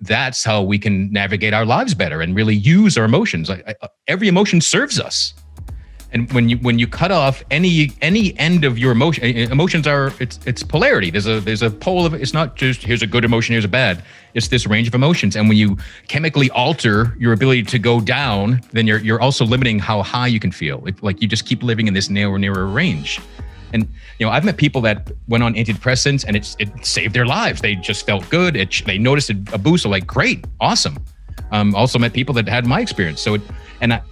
that's how we can navigate our lives better and really use our emotions. Every emotion serves us. And when you cut off any end of your emotion, emotions are it's polarity. There's a pole of it. It's not just here's a good emotion, here's a bad. It's this range of emotions. And when you chemically alter your ability to go down, then you're also limiting how high you can feel. Like you just keep living in this narrower range. And I've met people that went on antidepressants and it saved their lives. They just felt good. They noticed a boost. So like, great, awesome. Also met people that had my experience.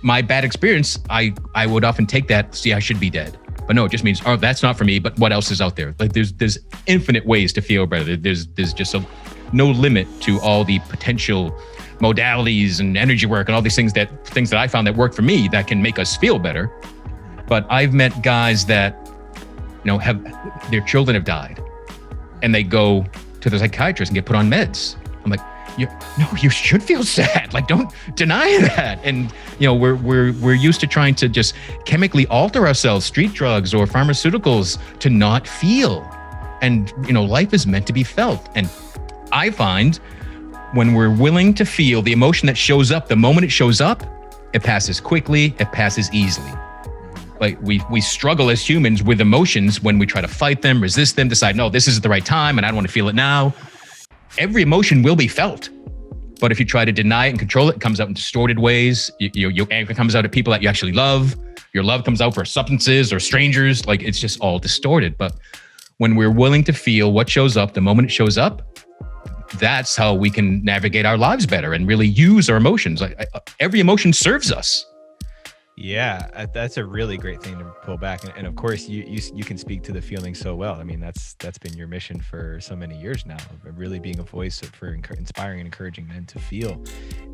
My bad experience, I would often take that, see, I should be dead. But no, it just means, oh, that's not for me, but what else is out there? Like there's infinite ways to feel better. There's just no limit to all the potential modalities and energy work and all these things that I found that work for me that can make us feel better. But I've met guys that, have their children have died and they go to the psychiatrist and get put on meds. I'm like, you should feel sad. Like, don't deny that. And we're used to trying to just chemically alter ourselves, street drugs or pharmaceuticals, to not feel. And life is meant to be felt. And I find when we're willing to feel the emotion that shows up, the moment it shows up, it passes quickly, it passes easily. Like we struggle as humans with emotions when we try to fight them, resist them, decide, no, this isn't the right time and I don't want to feel it now. Every emotion will be felt. But if you try to deny it and control it, it comes out in distorted ways. Your anger comes out at people that you actually love. Your love comes out for substances or strangers. Like, it's just all distorted. But when we're willing to feel what shows up, the moment it shows up, that's how we can navigate our lives better and really use our emotions. Every emotion serves us. Yeah, that's a really great thing to pull back. And of course, you can speak to the feeling so well. I mean, that's been your mission for so many years now, of really being a voice for inspiring and encouraging men to feel.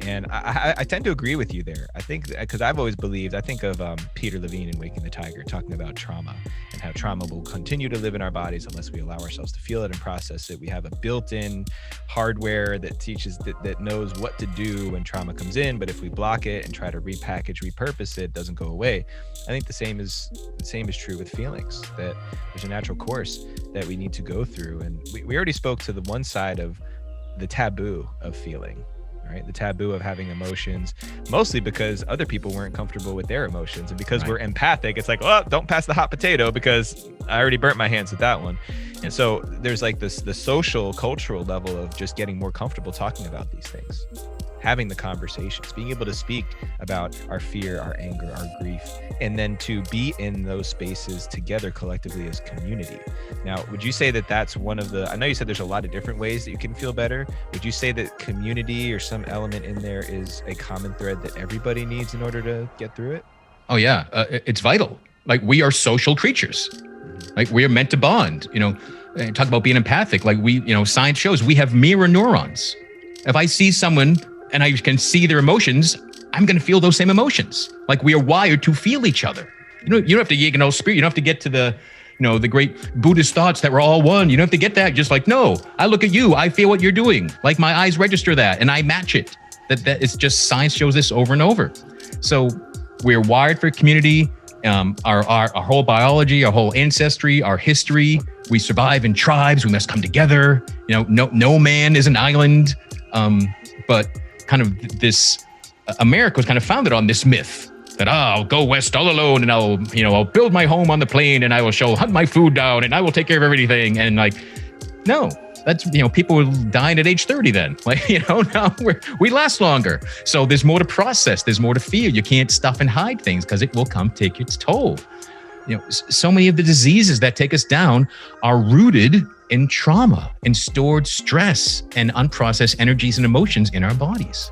And I tend to agree with you there. I think, because I've always believed, I think of Peter Levine in Waking the Tiger, talking about trauma and how trauma will continue to live in our bodies unless we allow ourselves to feel it and process it. We have a built-in hardware that teaches, that knows what to do when trauma comes in. But if we block it and try to repackage, repurpose it, doesn't go away. I think the same is true with feelings, that there's a natural course that we need to go through. And we already spoke to the one side of the taboo of feeling, right? The taboo of having emotions, mostly because other people weren't comfortable with their emotions. And because we're empathic, it's like, oh, don't pass the hot potato because I already burnt my hands with that one. And so there's like the social, cultural level of just getting more comfortable talking about these things, having the conversations, being able to speak about our fear, our anger, our grief, and then to be in those spaces together collectively as community. Now, would you say that that's one of the, I know you said there's a lot of different ways that you can feel better. Would you say that community or some element in there is a common thread that everybody needs in order to get through it? Oh yeah, it's vital. Like, we are social creatures. Like, we are meant to bond, talk about being empathic. Like, science shows we have mirror neurons. If I see someone and I can see their emotions, I'm going to feel those same emotions. Like, we are wired to feel each other. You don't have to, spirit. You don't have to get to the great Buddhist thoughts that we're all one. You don't have to get that. Just like, no, I look at you, I feel what you're doing. Like, my eyes register that and I match it. That it's just, science shows this over and over. So we're wired for community. Our whole biology, our whole ancestry, our history. We survive in tribes. We must come together. No man is an island. But kind of this, America was kind of founded on this myth that I'll go west all alone and I'll build my home on the plain and I will hunt my food down and I will take care of everything. And like, no, that's, people will die at age 30 then. Like, now we last longer. So there's more to process. There's more to feel. You can't stuff and hide things because it will come take its toll. So many of the diseases that take us down are rooted in trauma and stored stress and unprocessed energies and emotions in our bodies.